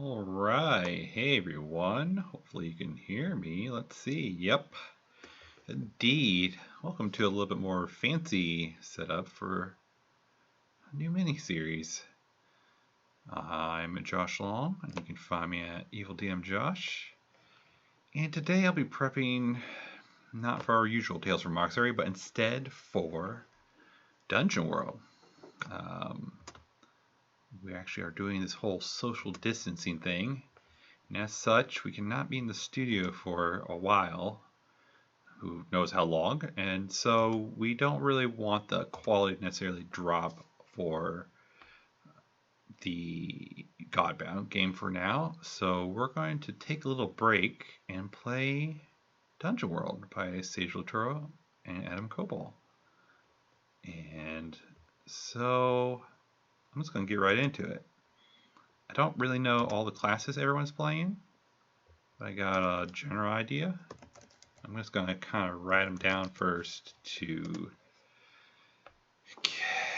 All right. Hey, everyone. Hopefully you can hear me. Let's see. Yep, indeed. Welcome to a little bit more fancy setup for a new mini-series. I'm Josh Long, and you can find me at Evil DM Josh. And today I'll be prepping not for our usual Tales from Mauxferry, but instead for Dungeon World. We actually are doing this whole social distancing thing. And as such, we cannot be in the studio for a while, who knows how long, and so we don't really want the quality to necessarily drop for the Godbound game for now. So we're going to take a little break and play Dungeon World by Sage Laturo and Adam Cobol. And so I'm just going to get right into it. I don't really know all the classes everyone's playing, but I got a general idea. I'm just going to kind of write them down first to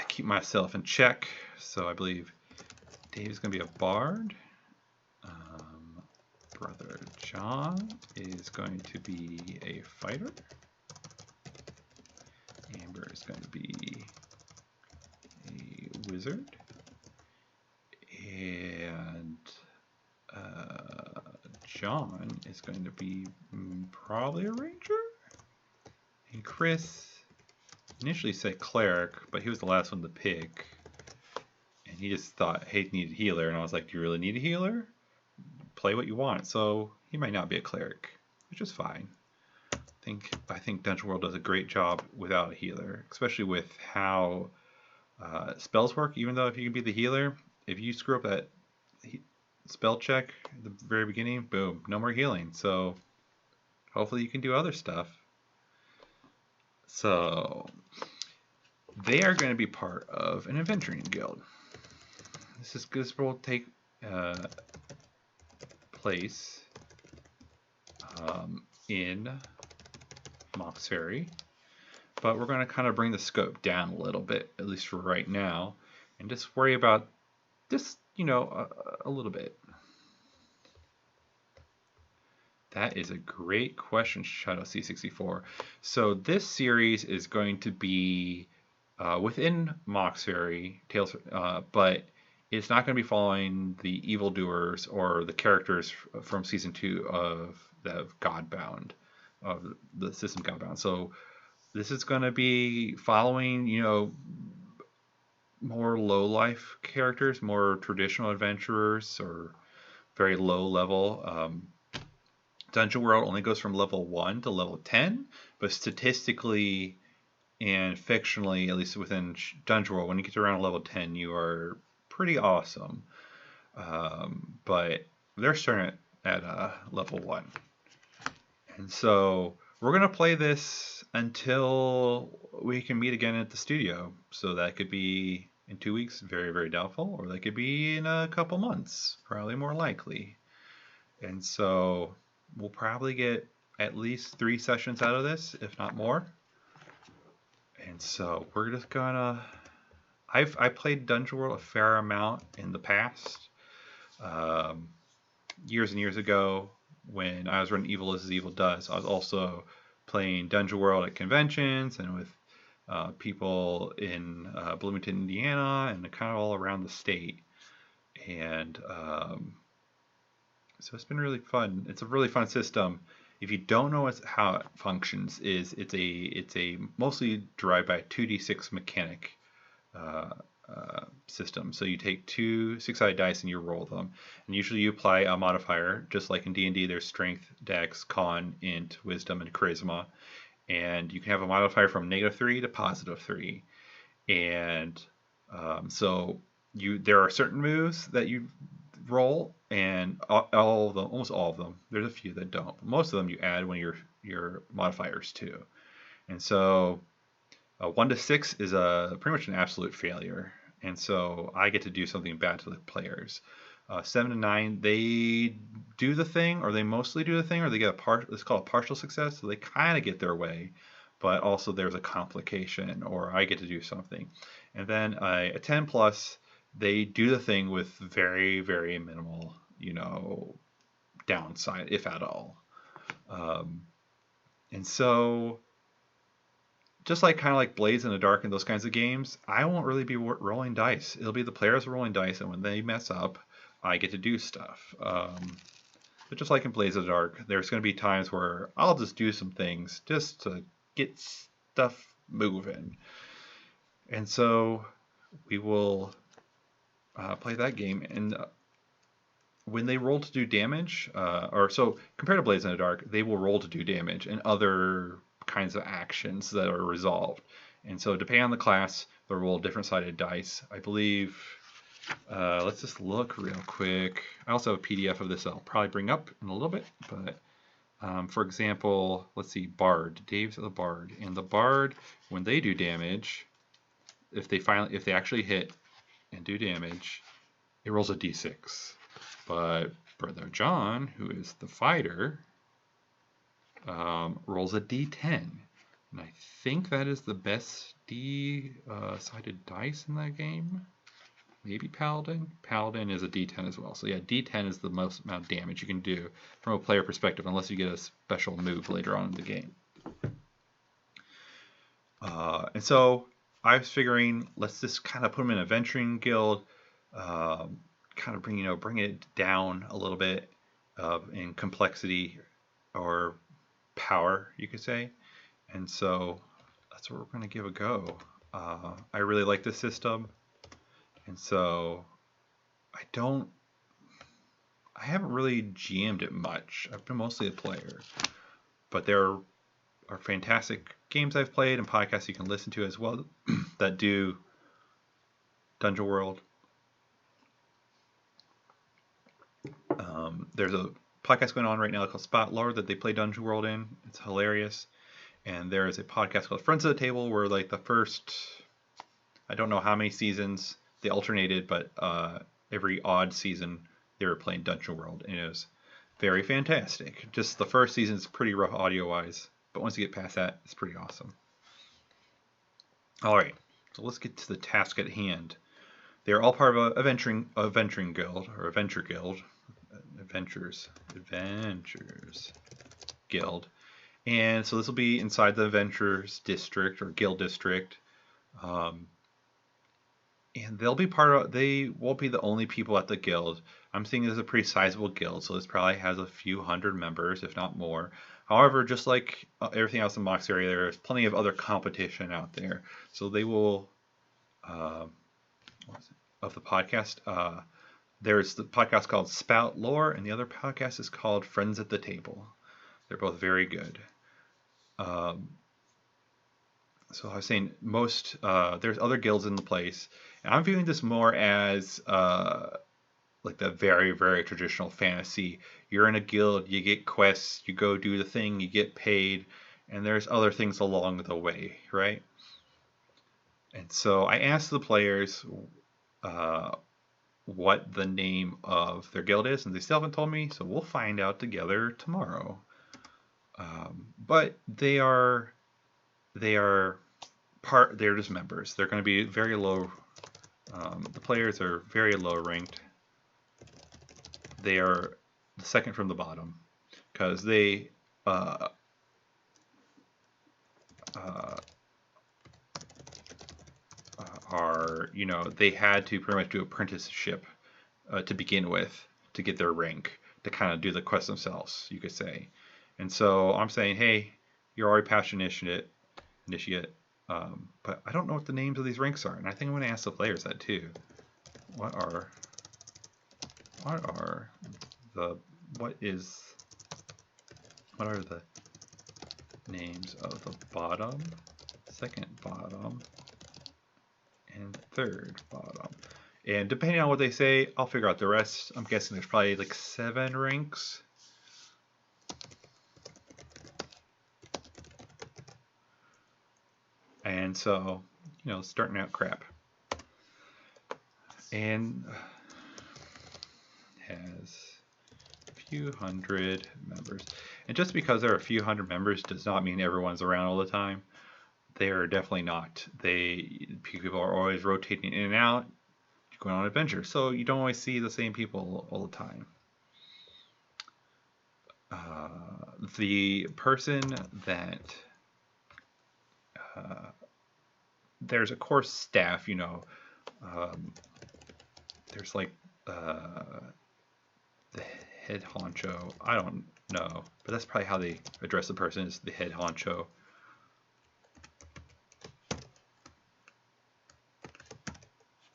keep myself in check. So I believe Dave is going to be a bard. Brother John is going to be a fighter. Amber is going to be a wizard. And John is going to be probably a ranger. And Chris initially said cleric, but he was the last one to pick. And he just thought, hey, he needed a healer. And I was like, do you really need a healer? Play what you want. So he might not be a cleric, which is fine. I think Dungeon World does a great job without a healer, especially with how spells work. Even though if you can be the healer, if you screw up that spell check at the very beginning, boom, no more healing. So hopefully you can do other stuff. So they are going to be part of an adventuring guild. This will take place in Mauxferry, but we're going to kind of bring the scope down a little bit, at least for right now, and just worry about just, a little bit. That is a great question, Shadow C64. So this series is going to be within Mauxferry, Tales, but it's not going to be following the evildoers or the characters from season 2 of the Godbound, of the system Godbound. So this is going to be following, more low life characters, more traditional adventurers, or very low level. Dungeon World only goes from level 1 to level 10, but statistically and fictionally, at least within Dungeon World, when you get to around level 10, you are pretty awesome. But they're starting at level 1. And so we're going to play this until we can meet again at the studio. So that could be in 2 weeks, very, very doubtful, or that could be in a couple months, probably more likely. And so we'll probably get at least 3 sessions out of this, if not more. And so we're just gonna... I played Dungeon World a fair amount in the past. Years and years ago, when I was running Evil as Evil Does, I was also playing Dungeon World at conventions and with people in Bloomington, Indiana, and kind of all around the state. And so it's been really fun. It's a really fun system. If you don't know how it functions, it's a mostly derived by a 2d6 mechanic system. So you take 2 6-sided dice and you roll them, and usually you apply a modifier, just like in D&D. There's Strength, Dex, Con, Int, Wisdom, and Charisma, and you can have a modifier from -3 to +3. And so there are certain moves that you roll, and all of them, almost all of them. There's a few that don't. But most of them you add one of your modifiers to. And so 1 to 6 is pretty much an absolute failure, and so I get to do something bad to the players. 7 to 9, they do the thing, or they mostly do the thing, or they get it's called a partial success, so they kind of get their way, but also there's a complication, or I get to do something. And then a 10 plus, they do the thing with very, very minimal, downside, if at all. And so, just like kind of like Blades in the Dark and those kinds of games, I won't really be rolling dice. It'll be the players rolling dice, and when they mess up, I get to do stuff. But just like in Blades of the Dark, there's going to be times where I'll just do some things just to get stuff moving. And so we will play that game. And when they roll to do damage, so compared to Blades in the Dark, they will roll to do damage and other kinds of actions that are resolved. And so depending on the class, they'll roll different sided dice. I believe, let's just look real quick. I also have a PDF of this I'll probably bring up in a little bit, but for example, let's see, Bard. Dave's the Bard. And the Bard, when they do damage, if they actually hit and do damage, it rolls a d6. But Brother John, who is the fighter, rolls a d10. And I think that is the best D-sided dice in that game. Maybe Paladin. Paladin is a d10 as well. So yeah, d10 is the most amount of damage you can do from a player perspective, unless you get a special move later on in the game. And so I was figuring, let's just kind of put them in a venturing guild, kind of bring it down a little bit in complexity or power, you could say. And so that's what we're going to give a go. I really like this system, and so I haven't really GM'd it much. I've been mostly a player, but there are fantastic games I've played and podcasts you can listen to as well that do Dungeon World. There's a podcast going on right now called Spot Lord that they play Dungeon World in. It's hilarious. And there is a podcast called Friends of the Table where like the first, I don't know how many seasons they alternated, but every odd season they were playing Dungeon World, and it was very fantastic. Just the first season is pretty rough audio-wise, but once you get past that, it's pretty awesome. All right, so let's get to the task at hand. They're all part of a venturing guild, or a venture guild, adventures guild. And so this will be inside the Adventures District or Guild District. And they'll be they won't be the only people at the guild. I'm seeing this as a pretty sizable guild, so this probably has a few hundred members, if not more. However, just like everything else in Mauxferry, there's plenty of other competition out there. So they will, of the podcast, there's the podcast called Spout Lore, and the other podcast is called Friends at the Table. They're both very good. So I was saying there's other guilds in the place, and I'm viewing this more as like the very, very traditional fantasy. You're in a guild, you get quests, you go do the thing, you get paid, and there's other things along the way, right? And so I asked the players what the name of their guild is, and they still haven't told me, so we'll find out together tomorrow. But they're just members. They're going to be very low. The players are very low ranked. They are the second from the bottom because they are, they had to pretty much do apprenticeship to begin with to get their rank to kind of do the quest themselves, you could say. And so I'm saying, hey, you're already past initiate, but I don't know what the names of these ranks are, and I think I'm going to ask the players that too. What are the names of the bottom, second bottom, and third bottom? And depending on what they say, I'll figure out the rest. I'm guessing there's probably like 7 ranks. And so, starting out crap. And has a few hundred members. And just because there are a few hundred members does not mean everyone's around all the time. They are definitely not. People are always rotating in and out, going on adventures. So you don't always see the same people all the time. the person that there's of course staff, you know, there's like the head honcho. I don't know, but that's probably how they address the person, is the head honcho.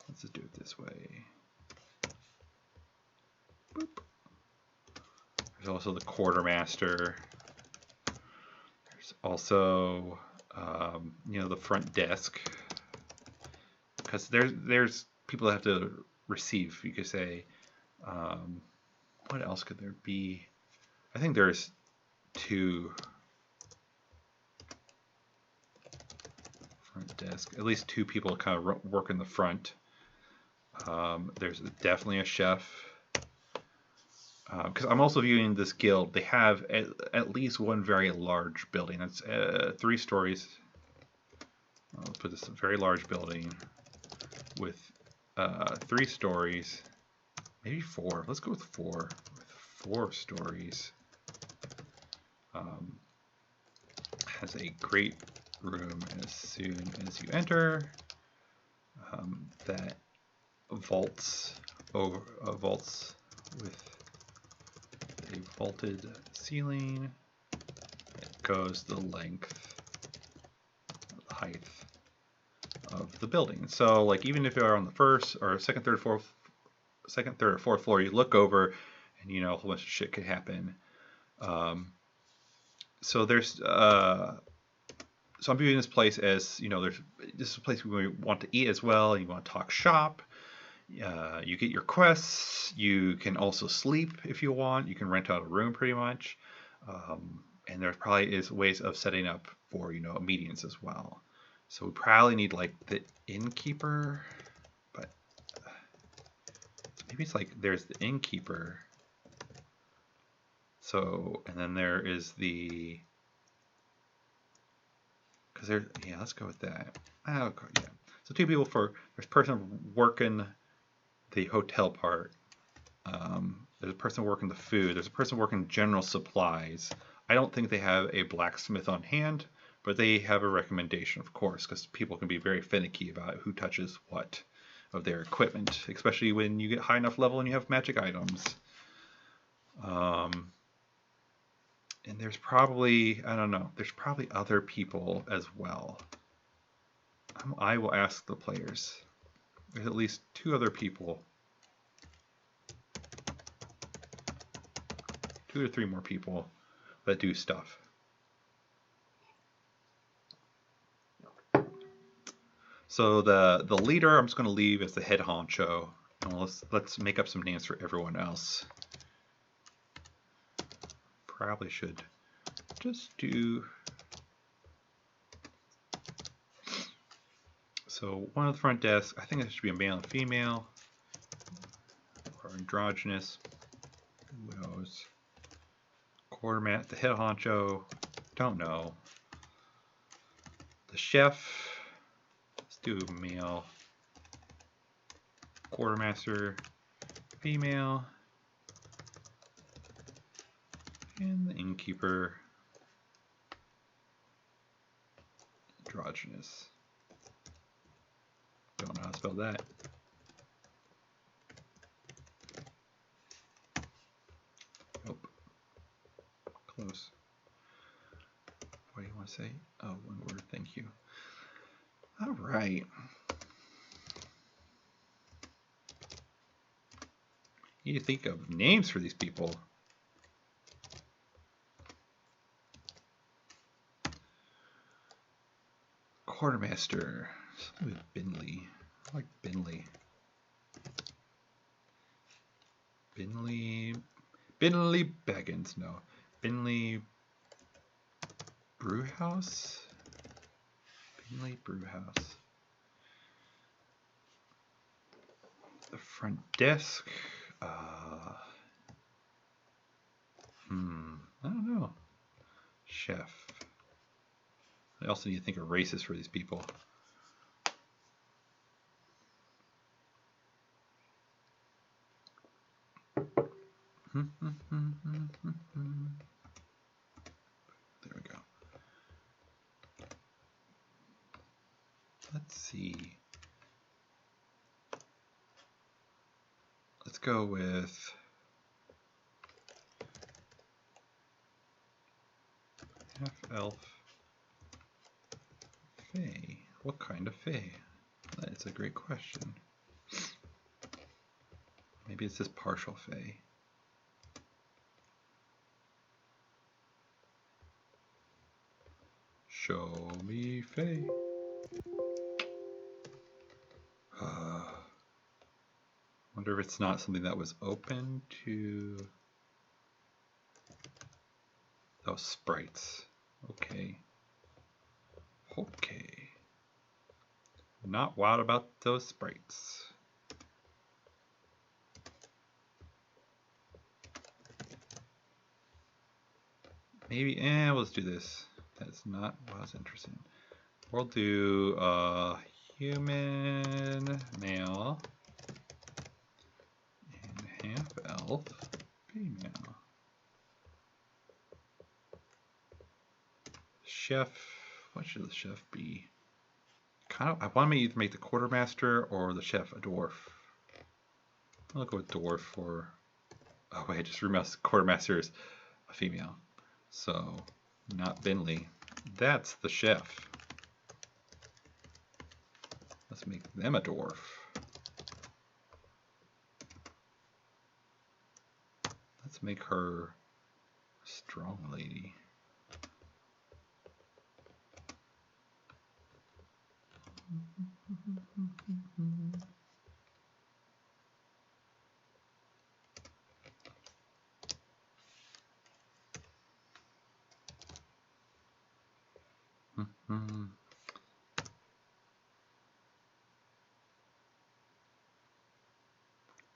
Let's just do it this way. Boop. There's also the quartermaster. There's also you know, the front desk, because there's people that have to receive. You could say, what else could there be? I think there's two front desk, at least two people kind of work in the front. There's definitely a chef. Because I'm also viewing this guild, they have at least one very large building. That's 3 stories. I'll put this very large building with 3 stories, maybe 4. Let's go with 4. With 4 stories. Has a great room as soon as you enter. That vaults with a vaulted ceiling. It goes the length, the height of the building. So like even if you're on the first or second, third, or fourth floor, you look over and you know a whole bunch of shit could happen. So there's so I'm viewing this place as, you know, this is a place where we want to eat as well. You want to talk shop. You get your quests. You can also sleep if you want. You can rent out a room pretty much. And there probably is ways of setting up for, you know, meetings as well. So we probably need like the innkeeper, but maybe it's like there's the innkeeper. So, and then there is the, because there's, yeah, let's go with that. Oh, yeah. So 2 people for, there's a person working the hotel part. There's a person working the food. There's a person working general supplies. I don't think they have a blacksmith on hand, but they have a recommendation, of course, because people can be very finicky about who touches what of their equipment, especially when you get high enough level and you have magic items. And there's probably, I don't know, there's probably other people as well. I will ask the players. There's at least 2 other people. 2 or 3 more people that do stuff. So the leader I'm just going to leave as the head honcho. And let's make up some names for everyone else. Probably should just do. So one of the front desk, I think it should be a male and female, or androgynous. Who knows? Quartermaster, the head honcho, don't know. The chef, let's do male. Quartermaster, female. And the innkeeper, androgynous. Don't know how to spell that. Nope. Close. What do you want to say? Oh, 1 word, thank you. All right. You need to think of names for these people. Quartermaster. Something with Binley. I like Binley. Binley Baggins. No. Binley Brewhouse. Binley Brewhouse. The front desk. I don't know. Chef. I also need to think of races for these people. There we go. Let's see. Let's go with half elf fae. What kind of fae? That's a great question. Maybe it's just partial fae. Show me fae. Wonder if it's not something that was open to those sprites. Okay. Okay. Not wild about those sprites. Maybe, let's do this. That's not what was interesting. We'll do human male and half elf female. Chef, what should the chef be? I want to either make the quartermaster or the chef a dwarf. I'll go with dwarf for. Oh wait, I just realized quartermaster is a female, so not Binley. That's the chef. Let's make them a dwarf. Let's make her a strong lady.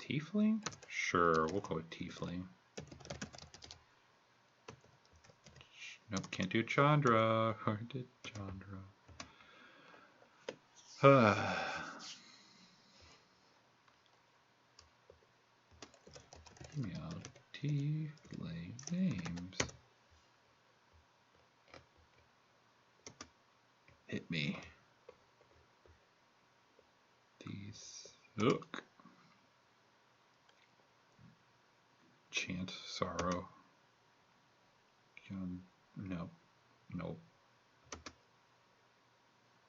Tiefling? Sure, we'll go with Tiefling. Nope, can't do Chandra. Or did Chandra? Female Tiefling names. Hit me. These. Look. Chant sorrow. No. No.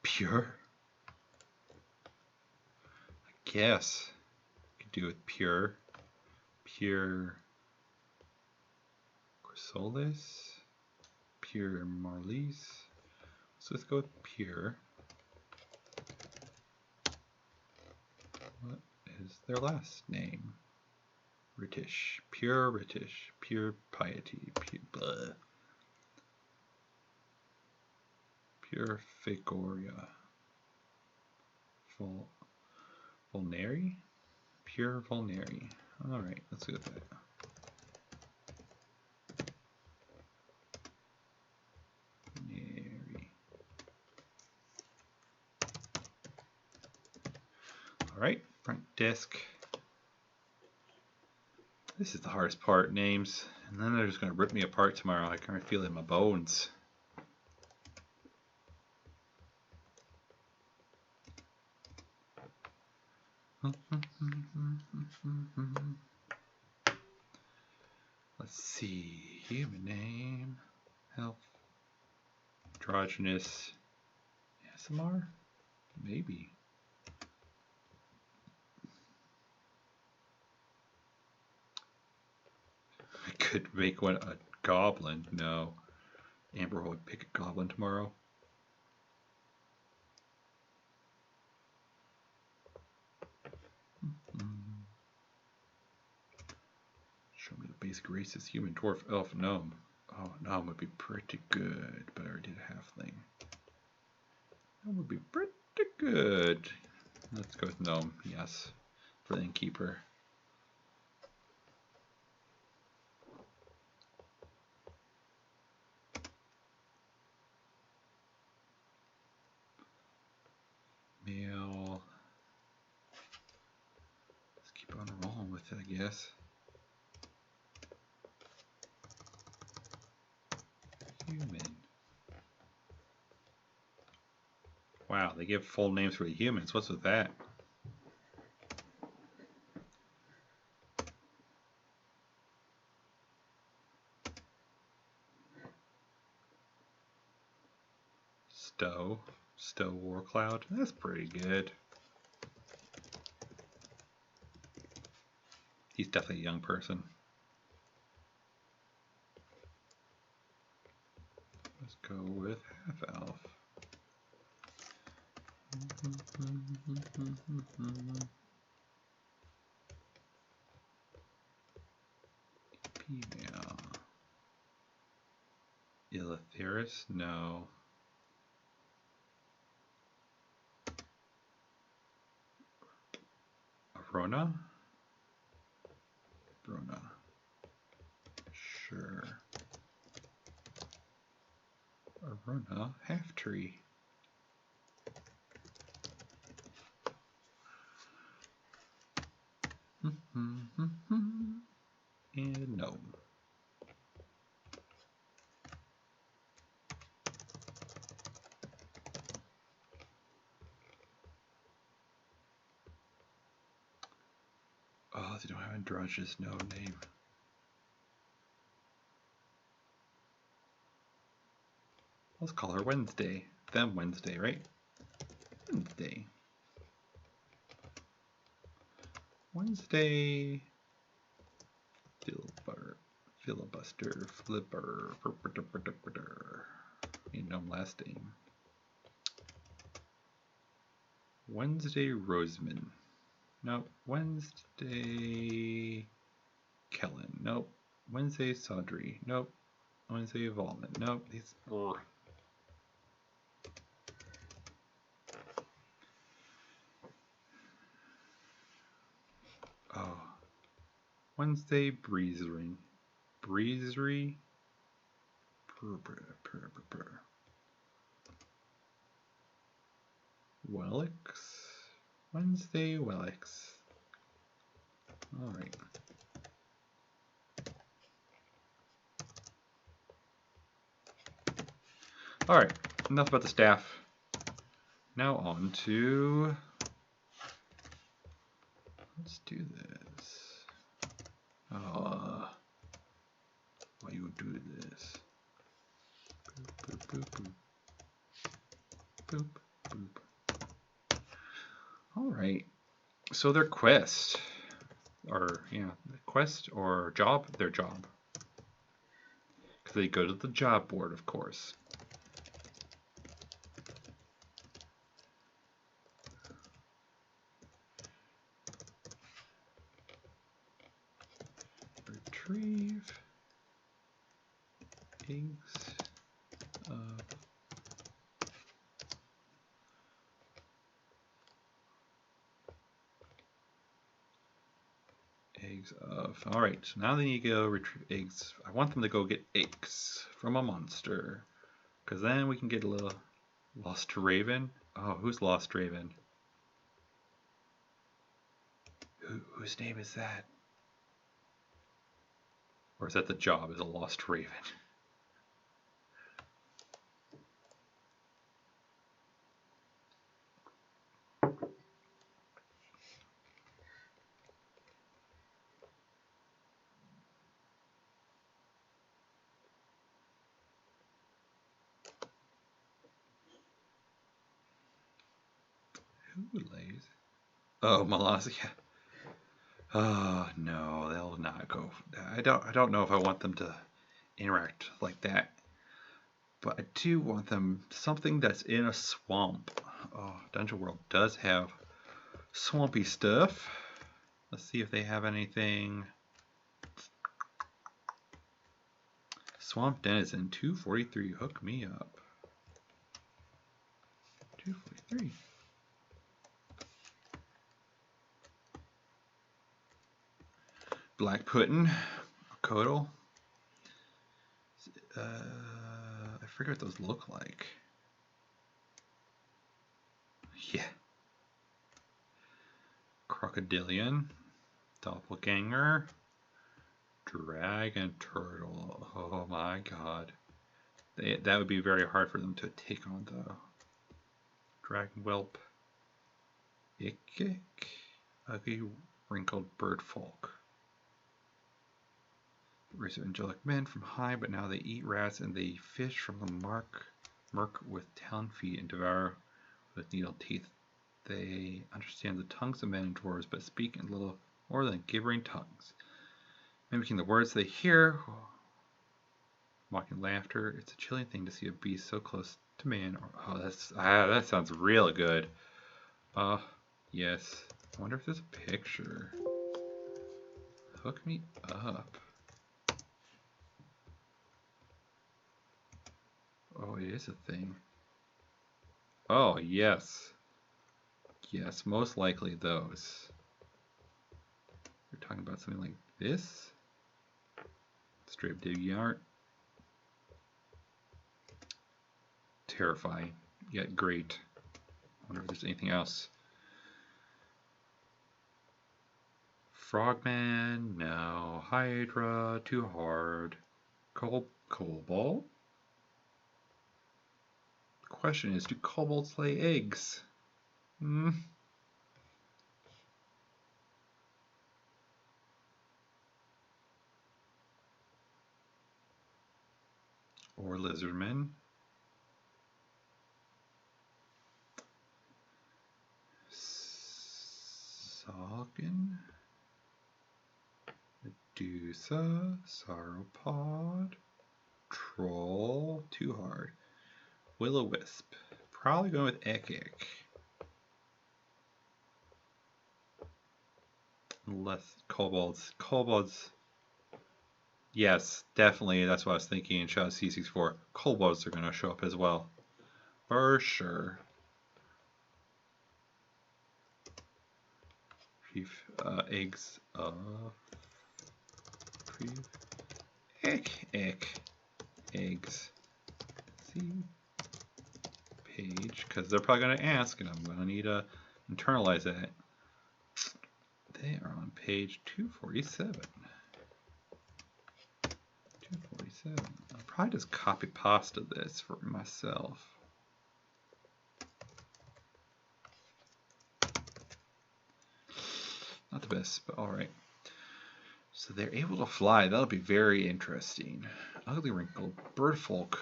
Pure? I guess. Could do it pure. Pure Chrysalis. Pure Marlies. So let's go with pure. What is their last name? Ritish. Pure Ritish. Pure piety. Pure, pure Fagoria. Vulneri? Pure Vulneri. Alright, let's go with that. Vulneri. Alright, front desk. This is the hardest part, names. And then they're just going to rip me apart tomorrow. I can feel it in my bones. Let's see. Human name. Health. Androgynous. ASMR? Maybe. I could make one a goblin. No. Amber would pick a goblin tomorrow. Show me the basic races. Human, dwarf, elf, gnome. Oh, gnome would be pretty good, but I already did a halfling. That would be pretty good. Let's go with gnome, yes, for the innkeeper. Male. Let's keep on rolling with it, I guess. Human. Wow, they give full names for the humans. What's with that? Stowe Warcloud. That's pretty good. He's definitely a young person. Let's go with half elf. Female. Ilithyris? No. Arona? Brona. Sure. Arona half tree. And no. Oh, they don't have androgynous no name. Let's call her Wednesday. Them Wednesday, right? Wednesday. Wednesday. Filibuster. Flipper. You know last name. Wednesday Roseman. Nope. Wednesday Kellen. Nope. Wednesday Sodri. Nope. Wednesday Volman. Nope. These. Ugh. Oh. Wednesday Breezery. Breezery. Wellix. Wednesday Wellix. Alright. Alright, enough about the staff. Now on to... Let's do this. Why you do this? Boop, boop, boop, boop. Boop, boop. Alright, so their quest, or, yeah, quest or job, their job. Because they go to the job board, of course. Retrieve eggs of alright, so now they need to go retrieve eggs. I want them to go get eggs from a monster. Because then we can get a little Lost Raven. Oh, who's Lost Raven? Whose name is that? Or is that the job as a Lost Raven? Who lays? Oh, Molossia. Oh no, they'll not go. I don't know if I want them to interact like that. But I do want them something that's in a swamp. Oh, Dungeon World does have swampy stuff. Let's see if they have anything. Swamp Denizen 243. Hook me up. 243. Black Puddin'. Codal. I forget what those look like. Yeah. Crocodilian. Doppelganger. Dragon Turtle. Oh my god. That would be very hard for them to take on, though. Dragon whelp. Ik. Ugly wrinkled bird folk. Race of angelic men from high, but now they eat rats and they fish from the murk with talon feet and devour with needle teeth. They understand the tongues of men and dwarves, but speak in little more than gibbering tongues. Mimicking the words they hear, mocking laughter. It's a chilling thing to see a beast so close to man. Oh, that sounds real good. Yes. I wonder if there's a picture. Hook me up. Oh, it is a thing. Oh, yes. Yes, most likely those. We're talking about something like this. Straight up dig art. Terrifying, yet great. I wonder if there's anything else. Frogman, no. Hydra, too hard. Cobalt? The question is, do kobolds lay eggs? Or lizardmen? Salkin? Medusa? Sauropod? Troll? Too hard. Will-o-wisp. Probably going with Ek. Less kobolds. Kobolds. Yes, definitely. That's what I was thinking in Shadow C64. Kobolds are going to show up as well. For sure. Eggs of... Eggs. See? Page. Because they're probably going to ask, and I'm going to need to internalize that. They are on page 247. 247. I'll probably just copy pasta this for myself. Not the best, but alright. So they're able to fly. That'll be very interesting. Ugly wrinkled bird folk.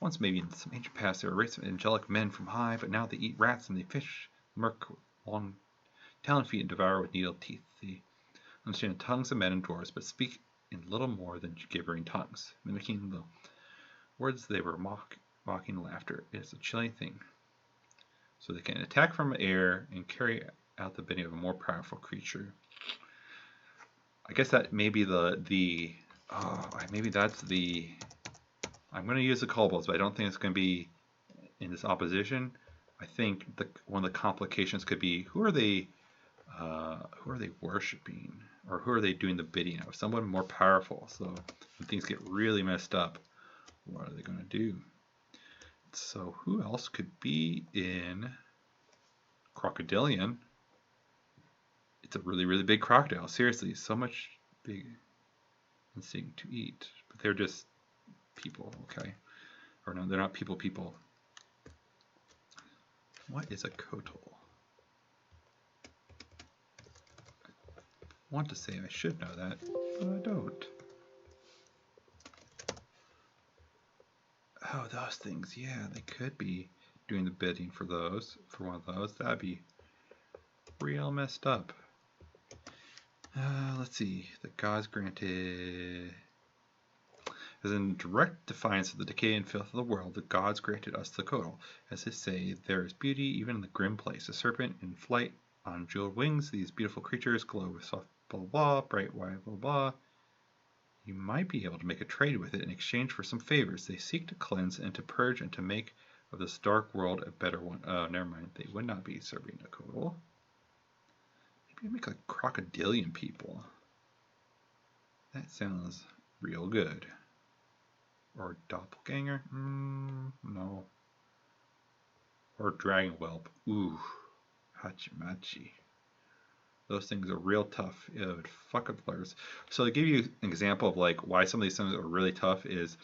Once maybe in some ancient past they were a race of angelic men from high, but now they eat rats and they fish, murk long talon feet and devour with needle teeth. They understand the tongues of men and dwarves, but speak in little more than gibbering tongues, mimicking the words they were mocking laughter. It is a chilling thing. So they can attack from air and carry out the bidding of a more powerful creature. I guess that may be maybe that's the... I'm going to use the kobolds, but I don't think it's going to be in this opposition. I think one of the complications could be who are they worshiping, or who are they doing the bidding of? Someone more powerful. So when things get really messed up, what are they going to do? So who else could be in Crocodilian? It's a really, really big crocodile. Seriously, so much big instinct to eat. But they're just people, okay? Or no, they're not people. What is a kotal? I want to say I should know that, but I don't. Oh, those things. Yeah, they could be doing the bidding for one of those. That'd be real messed up. Let's see. The gods granted... As in direct defiance of the decay and filth of the world, the gods granted us the kotal. As they say, there is beauty even in the grim place. A serpent in flight on jeweled wings. These beautiful creatures glow with soft blah blah blah, bright white blah blah. You might be able to make a trade with it in exchange for some favors. They seek to cleanse and to purge and to make of this dark world a better one. Oh, never mind. They would not be serving a kotal. Maybe make like crocodilian people. That sounds real good. Or doppelganger? No. Or dragon whelp. Ooh. Hachimachi. Those things are real tough. It would fuck up players. So to give you an example of like why some of these things are really tough is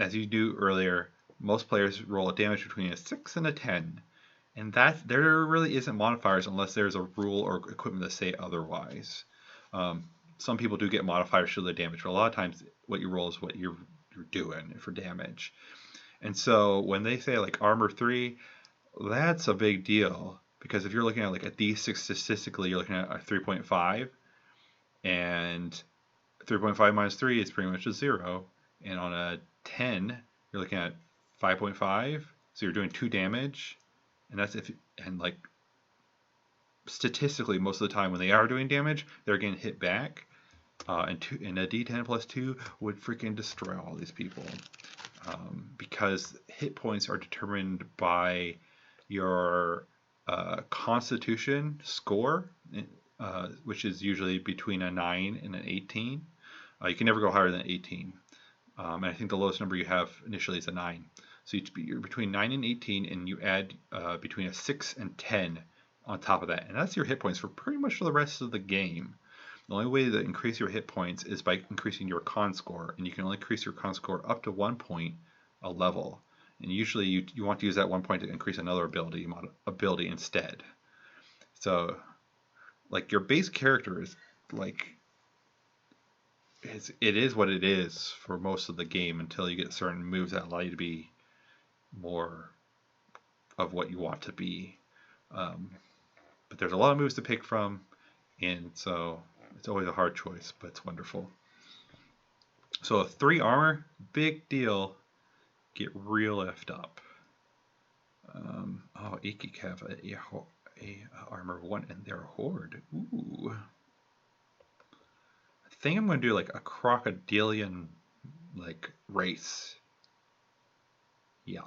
as you do earlier, most players roll a damage between a 6 and a 10. And there really isn't modifiers unless there's a rule or equipment that say otherwise. Some people do get modifiers to the damage, but a lot of times what you roll is what you're doing for damage. And so when they say like armor 3, that's a big deal, because if you're looking at like a D6 statistically, you're looking at a 3.5, and 3.5 minus 3 is pretty much a 0, and on a 10 you're looking at 5.5, so you're doing 2 damage, and that's like statistically most of the time when they are doing damage, they're getting hit back, and a D10 plus 2 would freaking destroy all these people, because hit points are determined by your Constitution score, which is usually between a 9 and an 18. You can never go higher than 18. And I think the lowest number you have initially is a 9. So you're between 9 and 18, and you add between a 6 and 10 on top of that. And that's your hit points for pretty much the rest of the game. The only way to increase your hit points is by increasing your con score. And you can only increase your con score up to 1 point a level. And usually you want to use that 1 point to increase another ability instead. So like your base character is like, it is what it is for most of the game until you get certain moves that allow you to be more of what you want to be. But there's a lot of moves to pick from, and so it's always a hard choice, but it's wonderful. So a 3 armor, big deal. Get real effed up. Oh, Ikik have a armor 1 and they're a horde. Ooh. I think I'm going to do like a crocodilian like race. Yeah.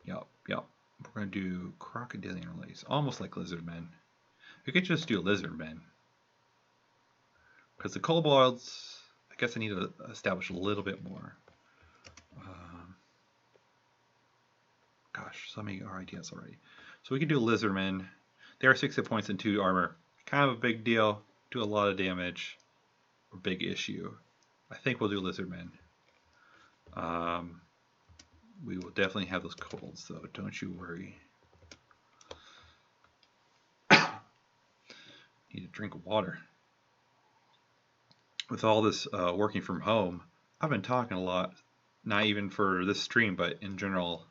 We're going to do crocodilian race, almost like lizardmen. We could just do lizardmen, because the kobolds, I guess I need to establish a little bit more. Gosh, so many ideas already. So we can do lizardmen. They are 6 hit points and 2 armor. Kind of a big deal. Do a lot of damage. Or big issue. I think we'll do lizardmen. We will definitely have those kobolds, though. Don't you worry. Need to drink water. With all this working from home, I've been talking a lot. Not even for this stream, but in general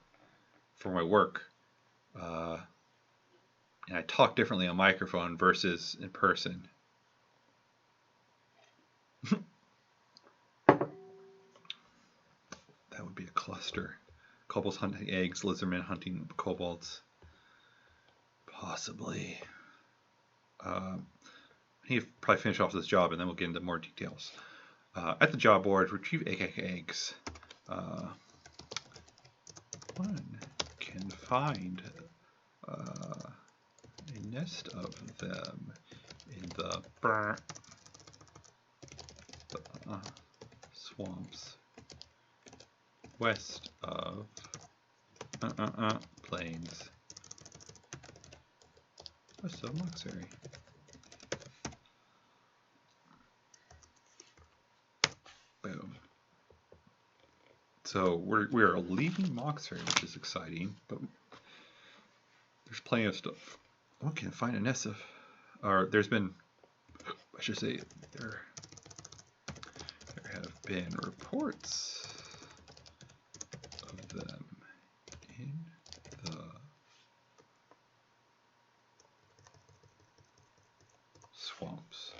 for my work. And I talk differently on microphone versus in person. That would be a cluster. Kobolds hunting eggs, lizardmen hunting kobolds. Possibly. I need to probably finish off this job and then we'll get into more details. At the job board, retrieve eggs. One can find a nest of them in the swamps west of plains west of Mauxferry. Boom. So we are leaving Mauxferry, which is exciting, but there's plenty of stuff. One can find a nest of, or there's been, I should say, there have been reports of them in the swamps.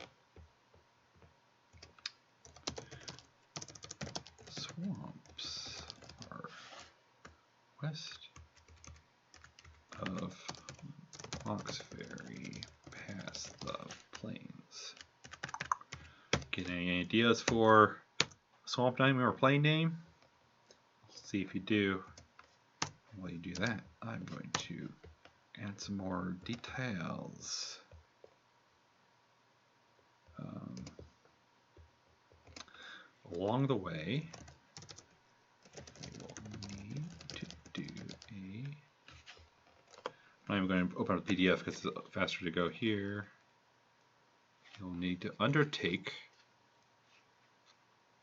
Swamps are west of Mauxferry, past the plains. Get any ideas for swamp name or plain name? Let's see if you do. While you do that, I'm going to add some more details. Along the way, we will need to do a... I'm not even going to open up the PDF because it's faster to go here. You'll need to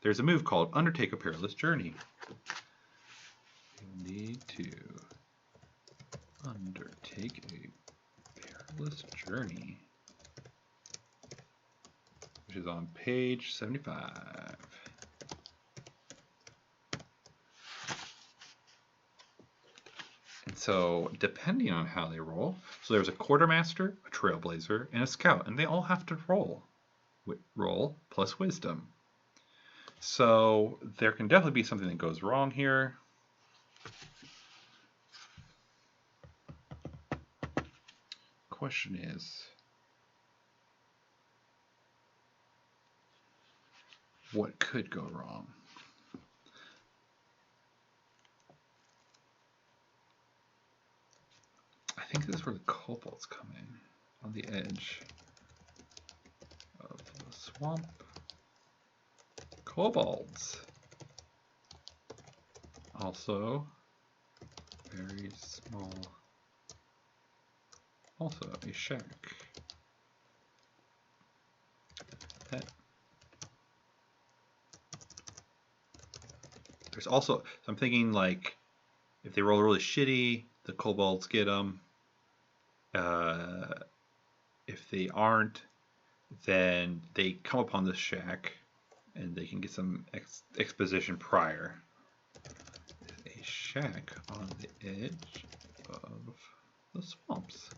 there's a move called Undertake a Perilous Journey. You need to undertake a perilous journey, which is on page 75. And so, depending on how they roll, so there's a quartermaster, a trailblazer, and a scout, and they all have to roll. Roll plus wisdom. So there can definitely be something that goes wrong here. Question is, what could go wrong? I think this is where the kobolds come in, on the edge of the swamp. Kobolds. Also, very small. Also, a shack. That. There's also, so I'm thinking like, if they roll really shitty, the kobolds get them. If they aren't, then they come upon this shack and they can get some exposition prior. A shack on the edge of the swamps.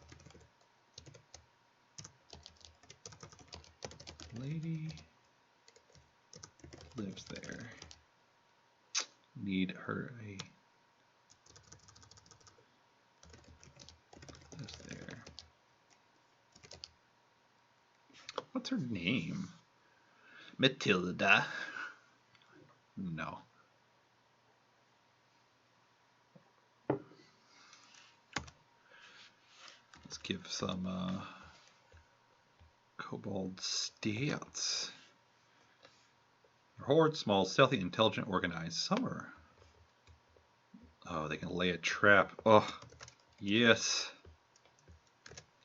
Lady lives there. Need her a lives there. What's her name? Matilda. No. Let's give some kobold stats. Horde, small, stealthy, intelligent, organized. Summer. Oh, they can lay a trap. Oh, yes.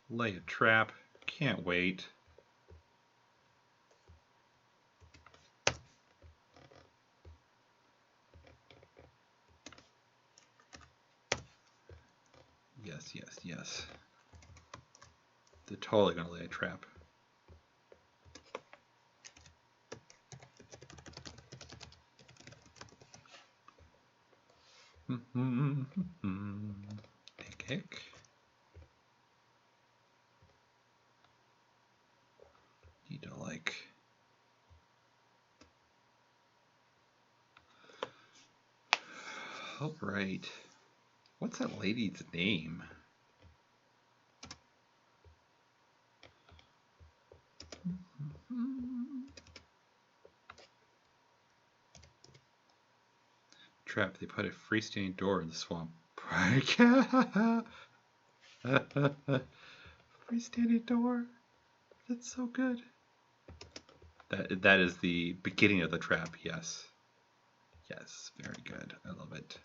Lay a trap. Can't wait. Yes, yes, yes. They're totally going to lay a trap. Hick. Need to like... All right. What's that lady's name? Trap. They put a freestanding door in the swamp. Freestanding door. That's so good. That is the beginning of the trap. Yes. Yes. Very good. I love it.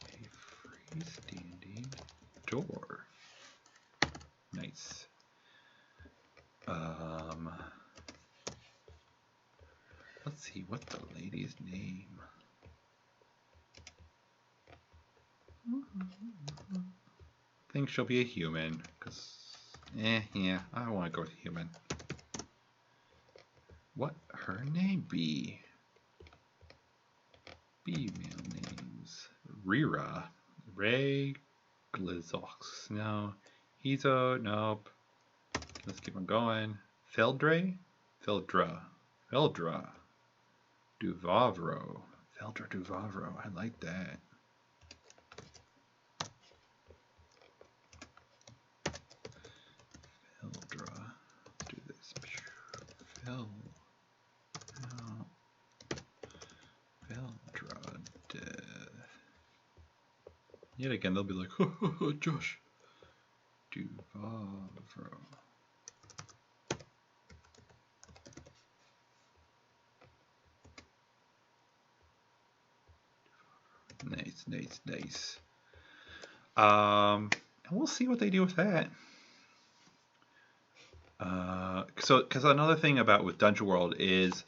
A freestanding door. Nice. Let's see, what's the lady's name? I think she'll be a human, because, yeah, I want to go with a human. What her name be? Female names. Rira. Ray Glizox. No. Hizo. Nope. Let's keep on going. Feldre? Feldra. Feldra. Duvavro. Feldra Duvavro. I like that. Feldra. Let's do this. Feldra. Yet again, they'll be like, Josh. Duvavro. Nice, nice, nice. And we'll see what they do with that. Because another thing about with Dungeon World is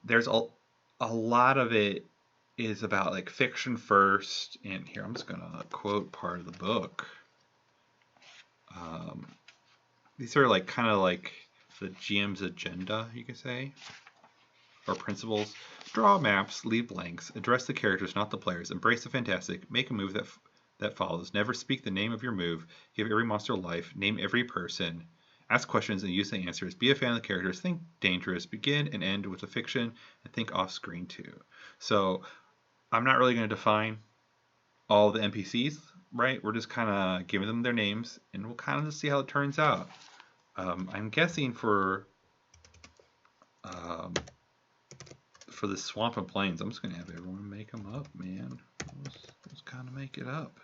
there's a lot of it is about like fiction first. And here I'm just gonna quote part of the book. Um, these are like kind of like the GM's agenda, you could say, or principles. Draw maps, leave blanks, address the characters, not the players. Embrace the fantastic. Make a move that follows. Never speak the name of your move. Give every monster life. Name every person. Ask questions and use the answers. Be a fan of the characters. Think dangerous. Begin and end with the fiction, and think off screen too. So I'm not really going to define all the NPCs, right? We're just kind of giving them their names, and we'll kind of just see how it turns out. I'm guessing um, for the swamp and plains, I'm just going to have everyone make them up, man. Let's kind of make it up.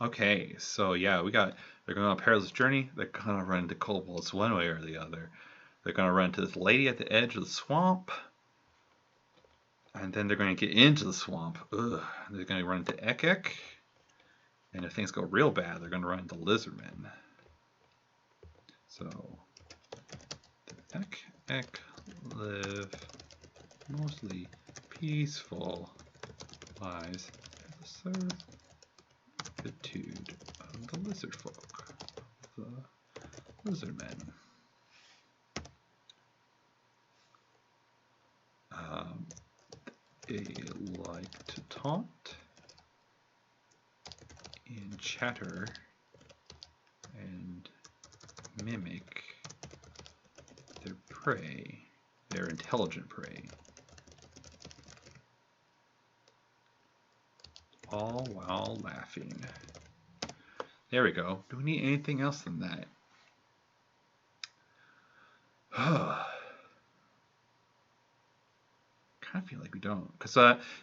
Okay, so yeah, they're going on a perilous journey. They're going to run into kobolds one way or the other. They're going to run into this lady at the edge of the swamp. And then they're going to get into the swamp. Ugh. They're going to run into Ekek. And if things go real bad, they're going to run into lizardmen. So, the Ekek live mostly peaceful lives in the servitude of the lizard folk, the lizardmen. They like to taunt and chatter and mimic their prey, their intelligent prey, all while laughing. There we go. Do we need anything else than that? I feel like we don't, because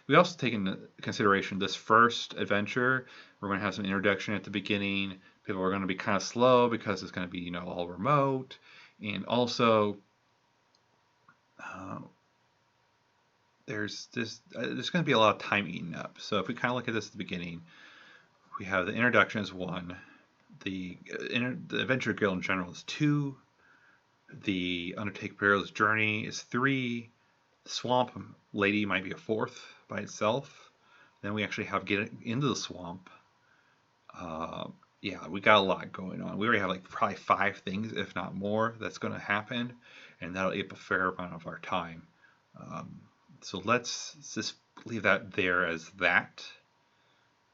we also take into consideration this first adventure. We're going to have some introduction at the beginning. People are going to be kind of slow because it's going to be all remote, and also there's going to be a lot of time eaten up. So if we kind of look at this at the beginning, we have the introduction is 1, the Adventure Guild in general is 2, the Undertake Perilous Journey is 3. Swamp Lady might be a 4th by itself. Then we actually have Get Into the Swamp. Yeah, we got a lot going on. We already have like probably 5 things, if not more, that's going to happen, and that'll eat a fair amount of our time. So let's just leave that there as that.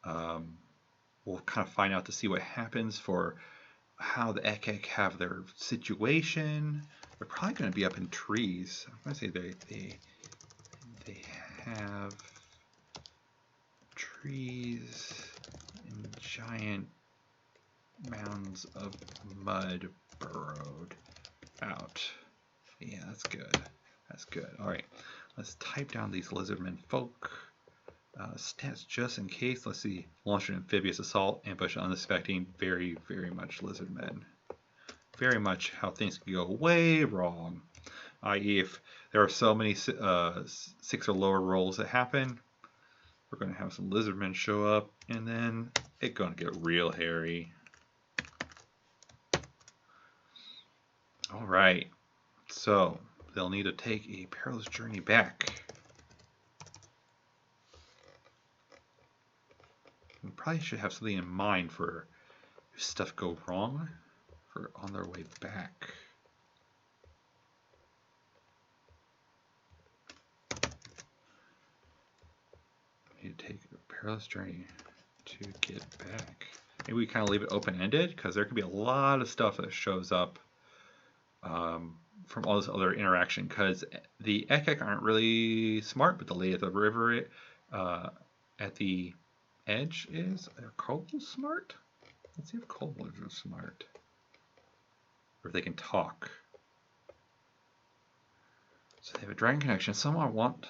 We'll kind of find out to see what happens for how the Ekek have their situation. They're probably going to be up in trees. I'm going to say they have trees and giant mounds of mud burrowed out. Yeah, that's good. That's good. All right, let's type down these lizardmen folk. Stats just in case. Let's see. Launch an amphibious assault, ambush unsuspecting. Very, very much lizardmen. Very much how things can go way wrong. I.e., if there are so many 6 or lower rolls that happen, we're going to have some lizardmen show up, and then it's going to get real hairy. All right, so they'll need to take a perilous journey back. We probably should have something in mind for if stuff go wrong for on their way back. We need to take a perilous journey to get back. Maybe we kind of leave it open-ended because there could be a lot of stuff that shows up from all this other interaction, because the Ekek aren't really smart, but the lady at the river at the edge is. Are kobolds smart? Let's see if kobolds are smart, or if they can talk. So they have a dragon connection. Some are want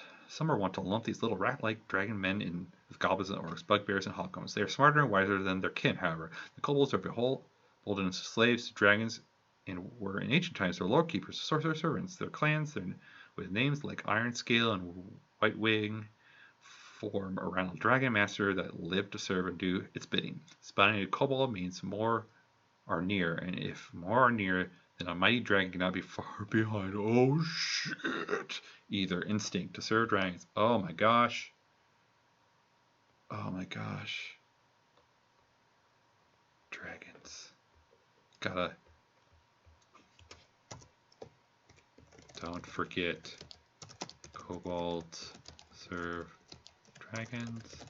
to lump these little rat-like dragon men in with goblins and orcs, bugbears and hobgoblins. They are smarter and wiser than their kin, however. The kobolds are beholden as slaves to dragons, and were in ancient times their lord keepers, sorcerer servants. Their clans with names like Iron Scale and White Wing form around a dragon master that lived to serve and do its bidding. Spawning a kobold means more are near, and if more are near, then a mighty dragon cannot be far behind. Oh shit! Either instinct to serve dragons. Oh my gosh. Oh my gosh. Dragons. Gotta. Don't forget. Kobolds serve dragons.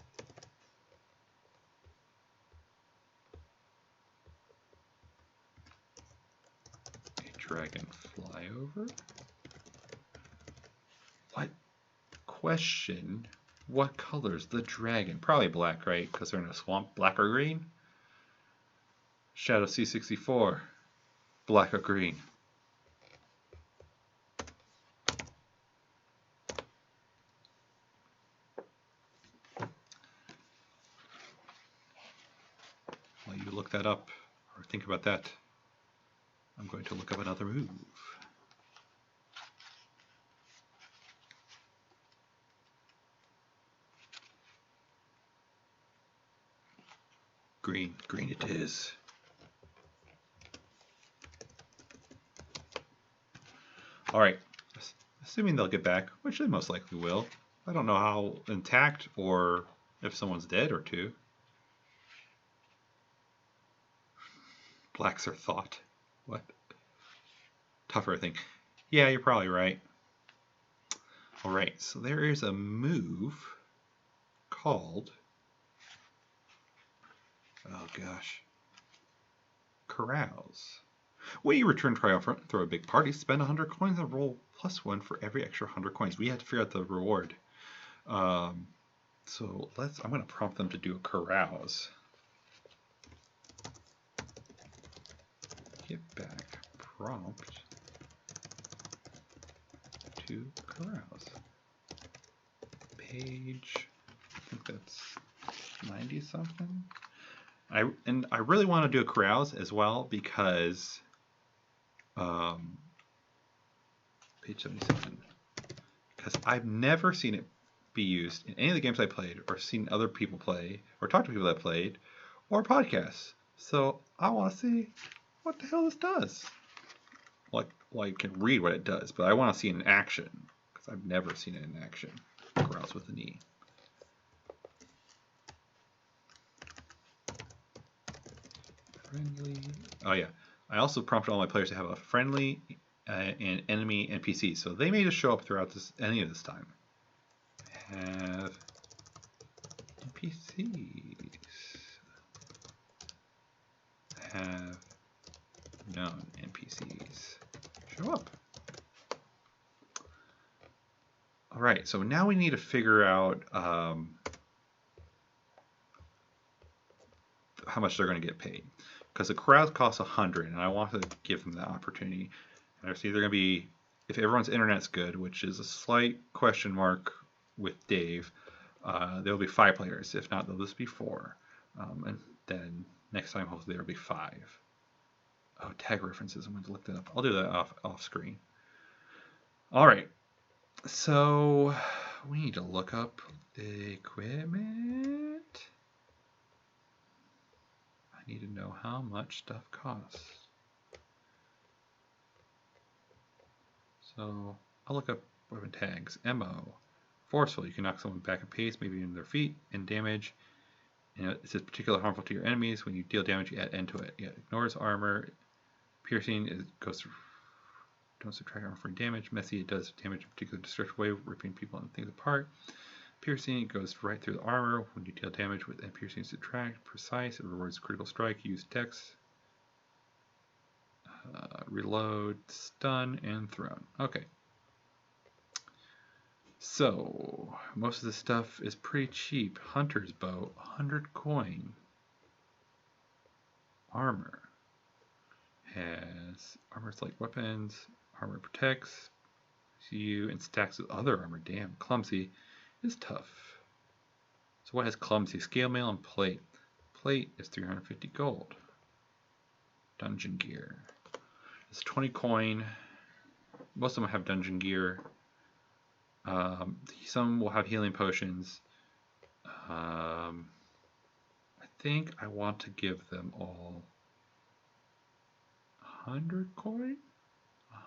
A dragon flyover? What? Question. What color's the dragon? Probably black, right? Because they're in a swamp. Black or green? Shadow C64. Black or green? While you look that up or think about that, I'm going to look up another move. Green. Green it is. Alright. Assuming they'll get back, which they most likely will. I don't know how intact or if someone's dead or two. Blacks are thought. What? Tougher, I think. Yeah, you're probably right. Alright, so there is a move called... Oh gosh. Carouse. When you return triumphant, throw a big party, spend 100 coins and roll +1 for every extra 100 coins. We have to figure out the reward. So I'm going to prompt them to do a carouse. Get back prompt to carouse. Page, I think that's 90 something. I really want to do a carouse as well because page 77, because I've never seen it be used in any of the games I played or seen other people play or talked to people that played or podcasts. So I want to see what the hell this does. Like I can read what it does, but I want to see it in action because I've never seen it in action. Carouse with an E. Friendly. Oh yeah. I also prompted all my players to have a friendly and enemy NPC, so they may just show up throughout any of this time. Have NPCs. Have known NPCs show up. All right, so now we need to figure out how much they're going to get paid. Because the crowd costs 100, and I want to give them that opportunity. And it's either going to be, if everyone's internet's good, which is a slight question mark with Dave, there'll be 5 players. If not, there'll just be 4. And then next time, hopefully, there'll be 5. Oh, tag references. I'm going to look that up. I'll do that off screen. All right. So we need to look up the equipment. I need to know how much stuff costs. So I'll look up weapon tags. MO. Forceful. You can knock someone back a pace, maybe in their feet, and damage. And it says particularly harmful to your enemies. When you deal damage, you add N to it. Yeah, ignores armor. Piercing, it goes through. Don't subtract armor for damage. Messy, it does damage in a particularly destructive way, ripping people and things apart. Piercing, it goes right through the armor. When you deal damage with N piercing, subtract. Precise, it rewards critical strike. Use dex. Reload, stun, and thrown. Okay. So, most of the stuff is pretty cheap. Hunter's bow, 100 coin. Armor. Has armor's like weapons. Armor protects you and stacks with other armor. Damn, clumsy is tough. So what has clumsy? Scale mail and plate. Plate is 350 gold. Dungeon gear. It's 20 coin. Most of them have dungeon gear. Some will have healing potions. I think I want to give them all 100 coin?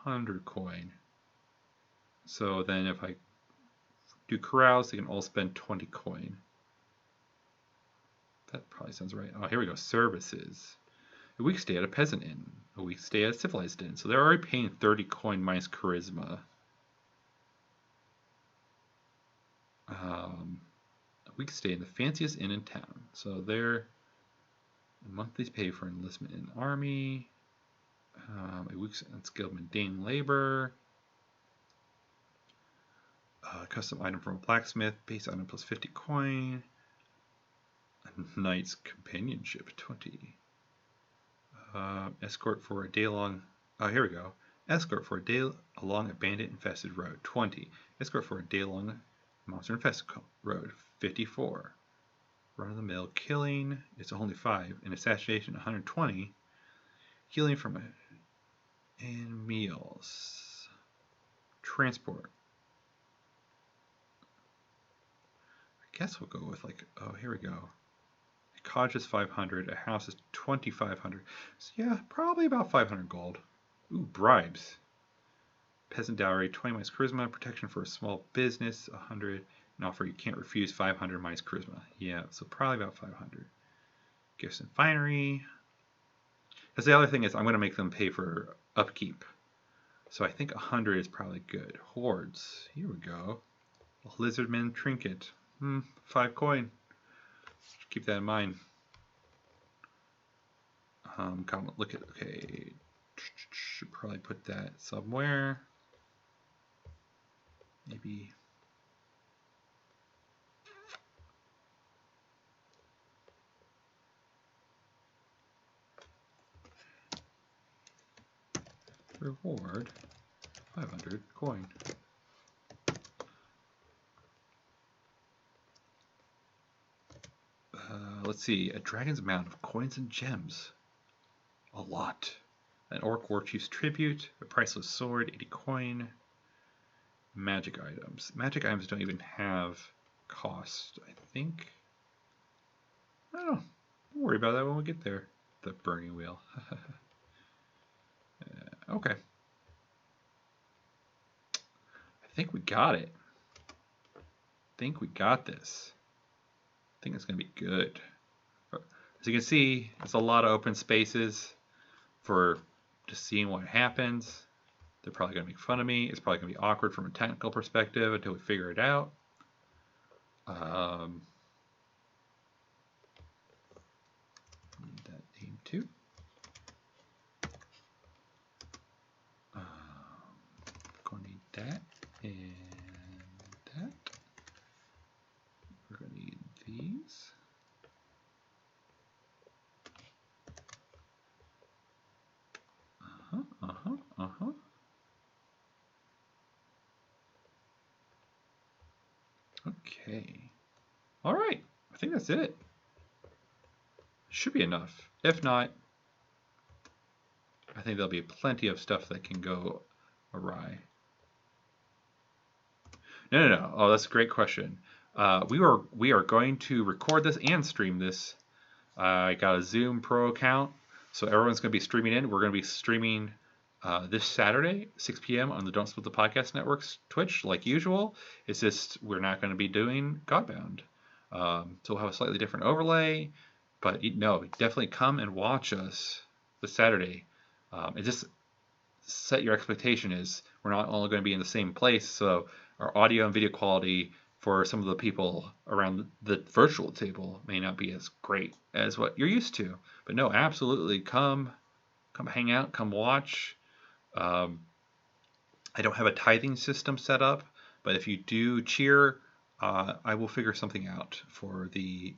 100 coin. So then if I do corrals, they can all spend 20 coin. That probably sounds right. Oh, here we go. Services. A week stay at a peasant inn. A week stay at a civilized inn. So they're already paying 30 coin minus charisma. A week stay in the fanciest inn in town. So they're monthly pay for enlistment in army. A week's unskilled mundane labor. Custom item from a blacksmith. Base item plus 50 coin. A knight's companionship 20. Escort for a day long. Oh, here we go. Escort for a day along a bandit infested road 20. Escort for a day long monster infested road 54. Run of the mill killing. It's only 5. And assassination 120. Healing from it. And meals. Transport. I guess we'll go with like, oh, here we go. A cottage is 500. A house is 2,500. So yeah, probably about 500 gold. Ooh, bribes. Peasant dowry, 20 minus charisma. Protection for a small business, 100. An offer you can't refuse, 500 minus charisma. Yeah, so probably about 500. Gifts and finery. Because the other thing is I'm going to make them pay for upkeep. So I think 100 is probably good. Hordes. Here we go. Lizardman trinket. 5 coin. Keep that in mind. Look at, okay. Should probably put that somewhere. Maybe. Reward 500 coin. Let's see, a dragon's amount of coins and gems. A lot. An orc war chief's tribute, a priceless sword, 80 coin. Magic items. Magic items don't even have cost, I think. I don't know. We'll worry about that when we get there. The burning wheel. Okay. I think we got it. I think we got this. I think it's going to be good. As you can see, there's a lot of open spaces for just seeing what happens. They're probably going to make fun of me. It's probably going to be awkward from a technical perspective until we figure it out. Need that name too. Going to need that and that. We're going to need these. Okay. All right. I think that's it. Should be enough. If not, I think there'll be plenty of stuff that can go awry. No. Oh, that's a great question. We are going to record this and stream this. I got a Zoom Pro account, so everyone's going to be streaming in. We're going to be streaming this Saturday, 6 p.m. on the Don't Split the Podcast Network's Twitch, like usual. It's just we're not going to be doing Godbound. So we'll have a slightly different overlay. But no, definitely come and watch us this Saturday. And just set your expectation is we're not only going to be in the same place, so our audio and video quality for some of the people around the virtual table may not be as great as what you're used to. But no, absolutely come hang out, come watch. I don't have a tithing system set up, but if you do cheer, I will figure something out for the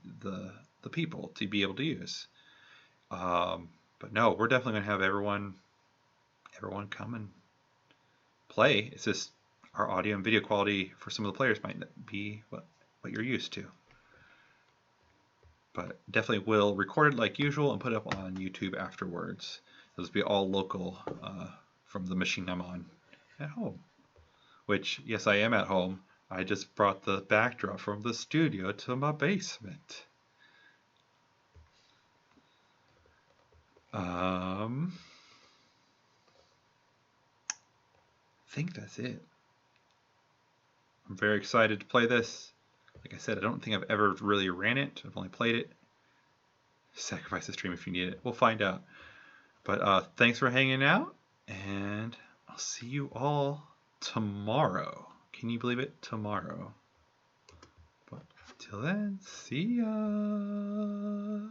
people to be able to use. But no, we're definitely going to have everyone come and play. It's just our audio and video quality for some of the players might not be what you're used to. But definitely will record it like usual and put it up on YouTube afterwards. Those will be all local from the machine I'm on at home. Which, yes, I am at home. I just brought the backdrop from the studio to my basement. I think that's it. I'm very excited to play this. Like I said, I don't think I've ever really ran it. I've only played it. Sacrifice the stream if you need it. We'll find out. But thanks for hanging out, and I'll see you all tomorrow. Can you believe it? Tomorrow. But till then, see ya.